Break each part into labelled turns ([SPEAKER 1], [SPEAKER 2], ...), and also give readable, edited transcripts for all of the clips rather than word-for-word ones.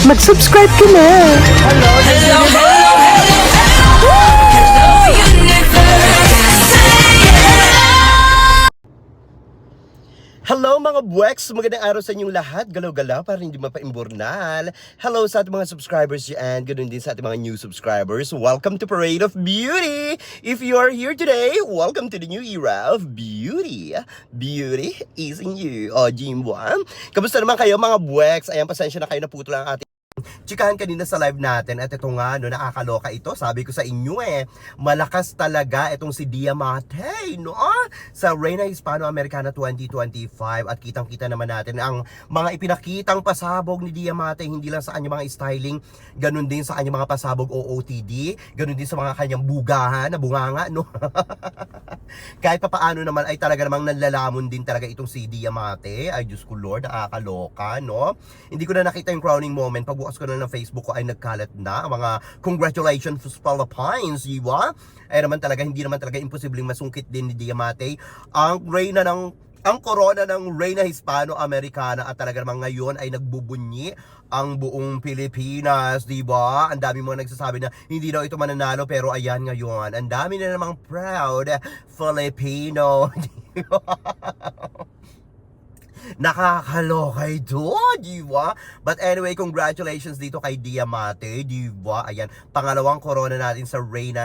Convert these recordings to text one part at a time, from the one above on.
[SPEAKER 1] mag-subscribe ka na.
[SPEAKER 2] Hello, hello, hello, hello, universe.
[SPEAKER 3] Hello mga buweks! Magandang araw sa inyong lahat. Galaw-galaw para hindi mapaimburnal. Hello sa ating mga subscribers dyan. Ganun din sa ating mga new subscribers. Welcome to Parade of Beauty! If you are here today, welcome to the new era of beauty. Beauty is in you. O, Jimbo. Kamusta naman kayo mga buweks? Ayan, pasensya na kayo na putol ang ating chikahan kanina sa live natin at ito nga no, nakakaloka ito. Sabi ko sa inyo malakas talaga itong si Diamante no sa Reina Hispano-Americana 2025 at kitang-kita naman natin ang mga ipinakitang pasabog ni Diamante, hindi lang sa kanyang mga styling, ganun din sa kanyang mga pasabog OOTD, ganun din sa mga kanyang bugahan na bunganga no. Kahit papaano naman ay talaga namang nanlalamon din talaga itong si Diamante. Ay Diyos ko Lord, nakakaloka no. Hindi ko na nakita yung crowning moment. Pagbukas ko na ng Facebook ko ay nagkalat na mga congratulations Philippines, diba? Ay naman talaga, hindi naman talaga imposibleng masungkit din ni Diamante ang corona ng Reina Hispano-Americana at talaga namang ngayon ay nagbubunyi ang buong Pilipinas, diba? Ang dami mga nagsasabi na hindi daw ito mananalo, pero ayan ngayon, ang dami na namang proud Filipino. Diba? Nakakaloka ito, diba? But anyway, congratulations dito kay Diamante, diba? Ayan, pangalawang corona natin sa Reina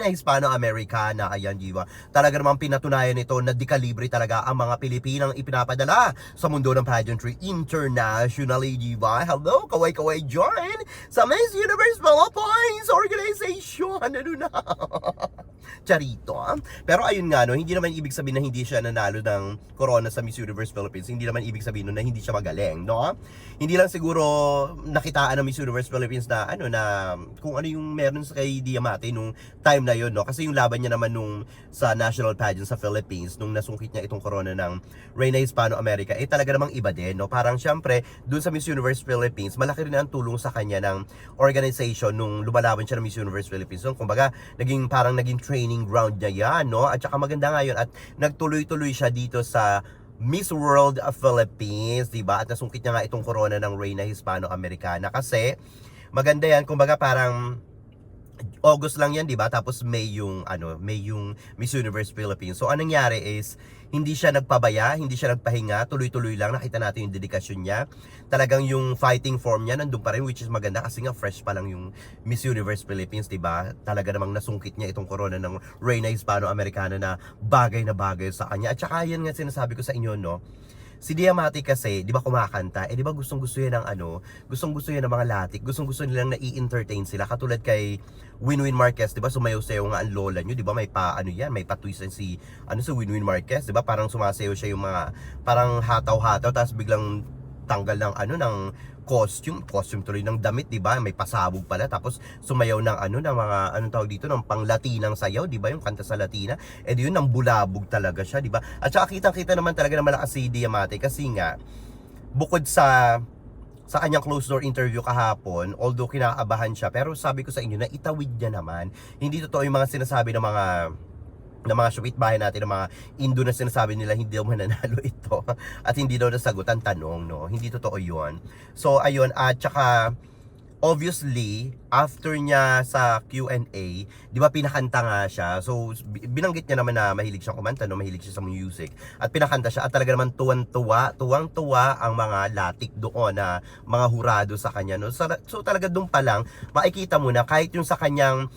[SPEAKER 3] Hispano-Americana, ayan, diba? Talaga namang pinatunayan ito na di-kalibre talaga ang mga Pilipinang ipinapadala sa mundo ng pageantry internationally, diba? Hello, kaway-kaway join sa Miss Universe Philippines Organization, ano na? Charito, Pero ayun nga, no, hindi naman ibig sabihin na hindi siya nanalo ng corona sa Miss Universe Philippines. Hindi naman ibig sabihin na hindi siya magaling, no? Hindi lang siguro nakitaan ng Miss Universe Philippines na ano na kung ano yung meron sa kay Diamante nung time na yun, no? Kasi yung laban niya naman nung sa national pageant sa Philippines nung nasungkit niya itong corona ng Reina Hispano-America, talaga namang iba din, no? Parang syempre, dun sa Miss Universe Philippines, malaki rin ang tulong sa kanya ng organization nung lumalaban siya ng Miss Universe Philippines. So, kumbaga, naging training ground niya yan, no? At saka maganda nga yun, at nagtuloy-tuloy siya dito sa Miss World Philippines, diba? At nasungkit niya nga itong corona ng Reina Hispano-Americana kasi maganda yan, kumbaga parang August lang yan, diba? Tapos May yung Miss Universe Philippines. So anong nangyari is hindi siya nagpabaya, hindi siya nagpahinga, tuloy-tuloy lang. Nakita natin yung dedikasyon niya. Talagang yung fighting form niya nandun pa rin, which is maganda kasi nga fresh pa lang yung Miss Universe Philippines, diba? Talaga namang nasungkit niya itong corona ng Reina Hispano-Americana na bagay sa kanya. At saka yan nga sinasabi ko sa inyo, no? Si Diamante kasi, di ba kumakanta, di ba gustong-gusto yan ng gustong-gusto yan ng mga latik, gustong-gusto nilang na-i-entertain sila, katulad kay Winwin Marquez, di ba sumayaw-sayaw nga ang lola nyo, di ba may pa-twist si Winwin Marquez, di ba parang sumasayaw siya yung mga, parang hataw-hataw, tapos biglang tanggal ng costume tuloy ng damit, di ba? May pasabog pala, tapos sumayaw ng ng mga tawag dito, ng pang-Latinang sayaw, di ba? Yung kanta sa Latina. Di yun, nang bulabog talaga siya, di ba? At saka kitang-kita naman talaga na malakas si Diamante kasi nga bukod sa kanyang closed door interview kahapon, although kinakabahan siya, pero sabi ko sa inyo na itawid niya naman. Hindi totoo yung mga sinasabi ng mga showit-bahay natin, ng mga Indo na sinasabi nila hindi daw mananalo ito at hindi daw nasagutan tanong, no? Hindi totoo yun. So ayun, at saka obviously after niya sa Q&A, di ba pinakanta nga siya. So binanggit niya naman na mahilig siyang kumanta, no? Mahilig siya sa music at pinakanta siya, at talaga naman tuwang-tuwa ang mga latik doon na mga hurado sa kanya, no? So talaga doon pa lang makikita mo na kahit yung sa kanyang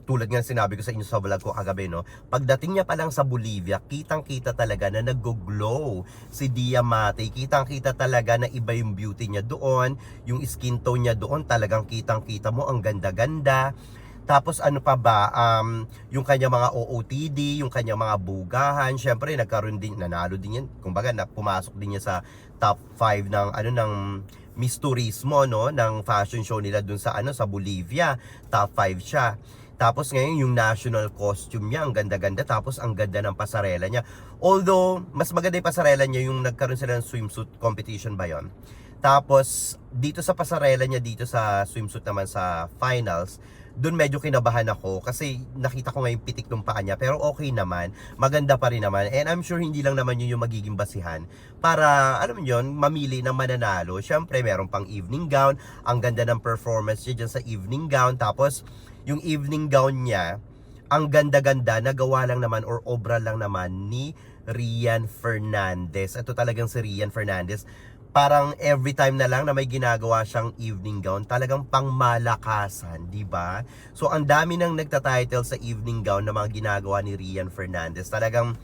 [SPEAKER 3] tulad nga sinabi ko sa inyo sa vlog ko kagabi, no? Pagdating niya pa lang sa Bolivia, kitang-kita talaga na nag-glow si Diamante. Kitang-kita talaga na iba yung beauty niya doon, yung skin tone niya doon, talagang kitang-kita mo ang ganda-ganda. Tapos ano pa ba, yung kanya mga OOTD, yung kanya mga bugahan, syempre nanalo din yan. Kumbaga pumasok din niya sa top 5 ng Miss Turismo, no, ng fashion show nila dun sa sa Bolivia. Top 5 siya. Tapos ngayon yung national costume niya, ang ganda-ganda, tapos ang ganda ng pasarela niya. Although mas maganda yung pasarela niya, yung nagkaroon sila ng swimsuit competition ba yon. Tapos dito sa pasarela niya, dito sa swimsuit naman sa finals, doon medyo kinabahan ako kasi nakita ko ngayon pitik ng paa niya, pero okay naman, maganda pa rin naman, and I'm sure hindi lang naman yun yung magiging basihan para, alam mo yun, mamili ng mananalo. Syempre meron pang evening gown, ang ganda ng performance niya dyan sa evening gown, tapos yung evening gown niya, ang ganda-ganda, nagawa lang naman or obra lang naman ni Rian Fernandez. Ito talagang si Rian Fernandez, parang every time na lang na may ginagawa siyang evening gown, talagang pangmalakasan, di ba? So ang dami nang nagta-title sa evening gown na mga ginagawa ni Rian Fernandez. Talagang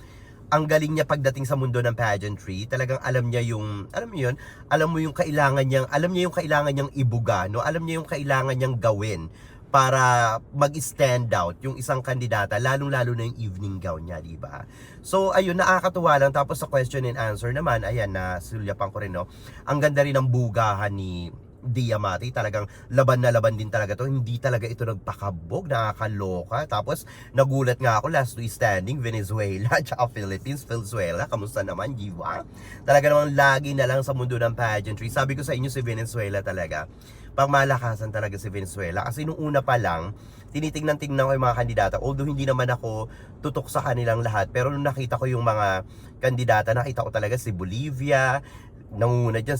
[SPEAKER 3] ang galing niya pagdating sa mundo ng pageantry. Talagang alam niya yung, alam mo yun, alam mo yung kailangan niyang, alam niya yung kailangan niyang ibuga, no? Alam niya yung kailangan niyang gawin para mag-stand out yung isang kandidata, lalong-lalo na yung evening gown niya, di ba? So, ayun, nakakatuwa lang. Tapos sa question and answer naman, ayan, na sulyapan ko rin, no? Ang ganda rin ng bugahan ni Diamante, talagang laban na laban din talaga to. Hindi talaga ito nagpakabog, nakakaloka. Tapos nagulat nga ako, last two standing, Venezuela tsaka Philippines. Venezuela, kamusta naman, di ba? Talaga namang lagi na lang sa mundo ng pageantry. Sabi ko sa inyo, si Venezuela talaga, pangmalakasan talaga si Venezuela. Kasi nung una pa lang, tinitingnan-tingnan ko yung mga kandidata. Although hindi naman ako tutok sa kanilang lahat, pero nung nakita ko yung mga kandidata, nakita ko talaga si Bolivia, nangunguna dyan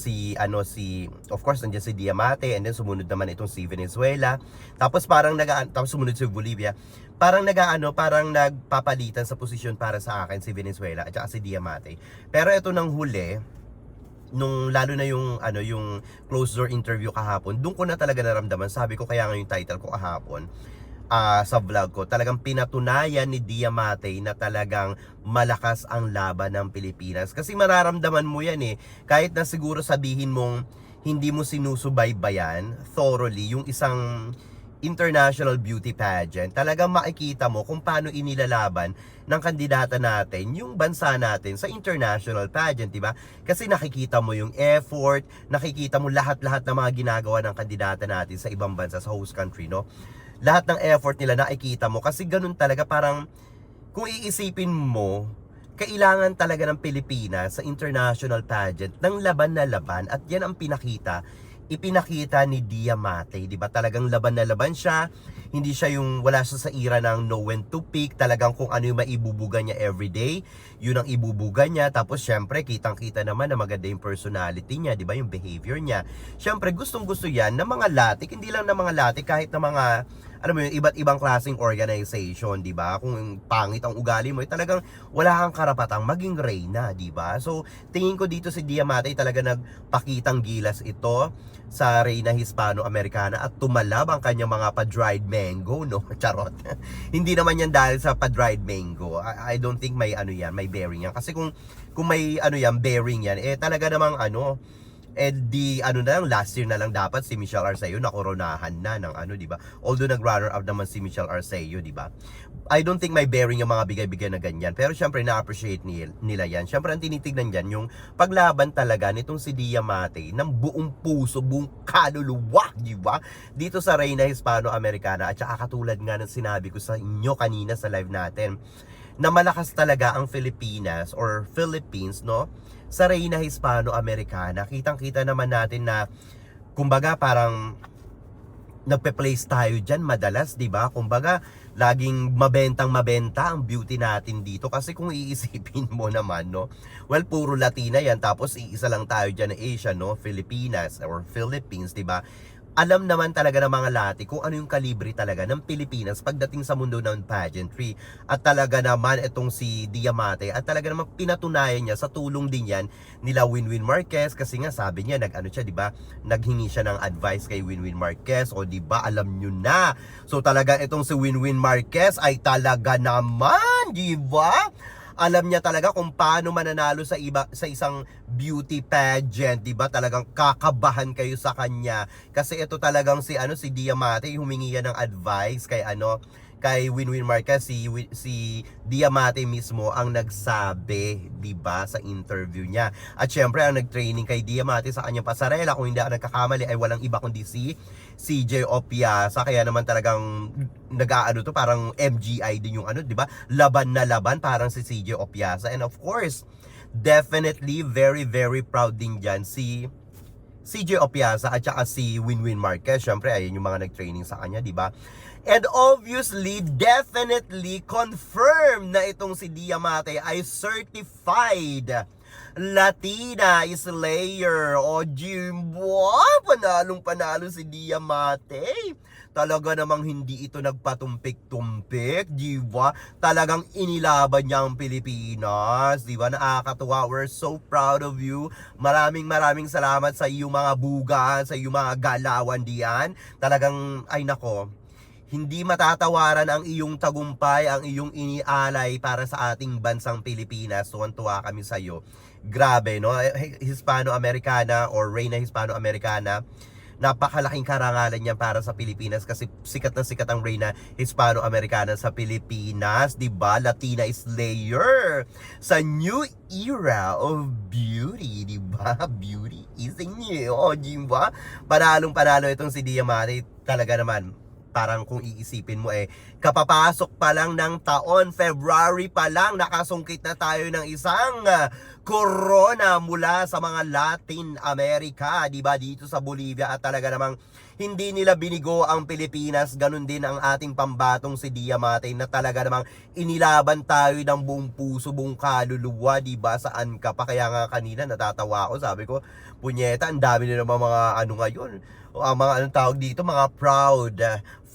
[SPEAKER 3] of course nandiyan si Diamante, and then sumunod naman itong si Venezuela, tapos tapos sumunod si Bolivia, parang nagpapalitan sa posisyon para sa akin si Venezuela at saka si Diamante. Pero ito nang huli, nung lalo na yung closed door interview kahapon, doon ko na talaga naramdaman, sabi ko kaya nga yung title ko kahapon, sa vlog ko, talagang pinatunayan ni Diamante na talagang malakas ang laban ng Pilipinas. Kasi mararamdaman mo yan kahit na siguro sabihin mong hindi mo sinusubaybayan thoroughly yung isang international beauty pageant, talagang makikita mo kung paano inilalaban ng kandidata natin yung bansa natin sa international pageant, di ba? Kasi nakikita mo yung effort, nakikita mo lahat-lahat ng mga ginagawa ng kandidata natin sa ibang bansa, sa host country, no? Lahat ng effort nila nakikita mo, kasi ganun talaga, parang kung iisipin mo, kailangan talaga ng Pilipinas sa international pageant ng laban na laban, at yan ang ipinakita ni Diamante, di ba? Talagang laban na laban siya. Hindi siya wala siya sa ira ng know when to pick. Talagang kung ano yung maibubuga niya everyday, yun ang ibubuga niya. Tapos syempre, kitang-kita naman na maganda yung personality niya, di ba? Yung behavior niya. Syempre, gustong-gusto yan ng mga latik, hindi lang ng mga latik, kahit ng mga, alam mo yun, iba't ibang klaseng organization, di ba? Kung pangit ang ugali mo, talagang wala kang karapatang maging reyna, di ba? So, tingin ko dito si Diamante talaga nagpakitang gilas ito sa Reyna Hispano-Americana at tumalab ang kanyang mga pa-dried mango, no? Charot. Hindi naman yan dahil sa pa-dried mango. I don't think may may bearing yan. Kasi kung may bearing yan, talaga namang last year na lang dapat si Michelle Arceo nakoronahan na ng di ba? Although nag-runner up naman si Michelle Arceo, di ba? I don't think may bearing yung mga bigay-bigay na ganyan. Pero syempre na-appreciate nila yan. Syempre ang tinitignan dyan yung paglaban talaga nitong si Diamante ng buong puso, buong kaluluwa, di ba? Dito sa Reyna Hispano-Americana. At saka katulad nga ng sinabi ko sa inyo kanina sa live natin, na malakas talaga ang Filipinas or Philippines, no? Sa Reyna Hispano-Americana, kitang-kita naman natin na kumbaga parang nagpe-place tayo dyan madalas, di ba? Kumbaga, laging mabenta ang beauty natin dito. Kasi kung iisipin mo naman, no? Well, puro Latina yan. Tapos iisa lang tayo dyan na Asia, no? Filipinas or Philippines, di ba? Alam naman talaga ng mga lati kung ano yung kalibre talaga ng Pilipinas pagdating sa mundo ng pageantry. At talaga naman itong si Diamante, at talaga naman pinatunayan niya sa tulong din yan nila Winwin Marquez, kasi nga sabi niya siya, di ba? Naghingi siya ng advice kay Winwin Marquez, o di ba alam niyo na. So talaga itong si Winwin Marquez ay talaga naman, di ba? Alam niya talaga kung paano mananalo sa isang beauty pageant, 'di ba? Talagang kakabahan kayo sa kanya kasi ito talagang si Diamante, humingi yan ng advice kay Winwin Marquez. Si Diamante mismo ang nagsabi, 'di ba, sa interview niya. At syempre ang nag-training kay Diamante sa kanyang pasarela, kung hindi ako nagkakamali, ay walang iba kundi si CJ Opiasa. Kaya naman talagang parang MGI din yung 'di ba? Laban na laban parang si CJ Opiasa. And of course, definitely very very proud din diyan si CJ Opiasa at saka si Winwin Marquez. Syempre, ayun yung mga nag-training sa kanya, di ba? And obviously, definitely confirmed na itong si Diamante ay certified Latina Slayer. O Jimbo, panalong-panalo si Diamante. Talaga namang hindi ito nagpatumpik-tumpik, di ba? Talagang inilaban niya ang Pilipinas, di ba? Nakakatuwa. We're so proud of you. Maraming salamat sa iyong mga buga, sa iyong mga galawan diyan. Talagang, ay nako, hindi matatawaran ang iyong tagumpay, ang iyong inialay para sa ating bansang Pilipinas. Tuwan-tuwa kami sa iyo. Grabe, no? Hispano-Americana or Reyna Hispano-Americana. Napakalaking karangalan niyan para sa Pilipinas kasi sikat na sikat ang Reyna Hispano-Americana sa Pilipinas, 'di ba? Latina Slayer sa new era of beauty, 'di ba? Beauty is a new, 'di ba? Panalong-panalo itong si Diamante, talaga naman. Parang kung iisipin mo kapapasok pa lang ng taon, February pa lang, nakasungkit na tayo ng isang corona mula sa mga Latin America, di ba, dito sa Bolivia. At talaga namang hindi nila binigo ang Pilipinas, ganun din ang ating pambatong si Diamante na talaga namang inilaban tayo ng buong puso, buong kaluluwa, di ba, saan ka pa. Kaya nga kanina natatawa ako, sabi ko, punyeta, ang dami na naman mga ano ngayon, mga anong tawag dito, mga proud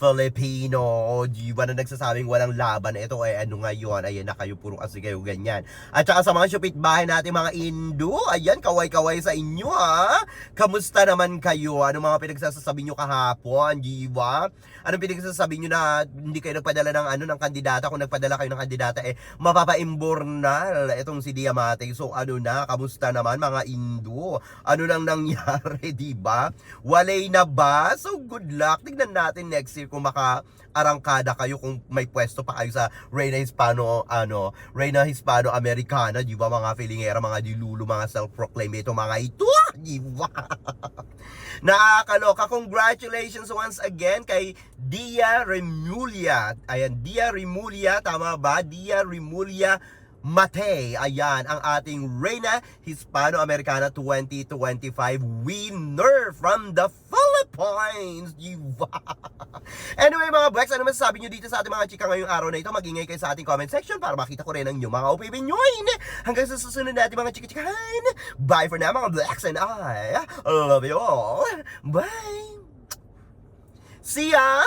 [SPEAKER 3] Filipino, o diba, na nagsasabing walang laban. Ito ano ngayon, ayan na kayo, puro kasi kayo ganyan. At saka sa mga syupit bahay natin mga Indo, ayan, kaway-kaway sa inyo ha. Kamusta naman kayo? Ano mga pinagsasasabi nyo kahapon, diba? Anong pinagsasabi nyo na hindi kayo nagpadala ng ng kandidata? Kung nagpadala kayo ng kandidata, mapapa-imbornal itong si Diamante. So ano na, kamusta naman mga Indo? Ano nang nangyari, diba? Walay na ba? So good luck. Tignan natin next year kung maka-arangkada kayo, kung may pwesto pa kayo sa Reyna Hispano-Americana, di ba, mga filingera, mga dilulu, mga self-proclaim ito, mga ito, di ba? Nakakaloka. Congratulations once again kay Dia Remulla. Ayan, Dia Remulla, tama ba? Dia Remulla Matei, ayan, ang ating Reyna Hispano-Americana 2025 winner from the Philippines, diba? Anyway mga Bex, ano masasabi nyo dito sa ating mga chika ngayong araw na ito? Mag-ingay kayo sa ating comment section para makita ko rin ang inyong mga opinion nyo. Hanggang sa susunod natin mga chika-chikahan. Bye for now mga Bex, and I love you all. Bye! See ya!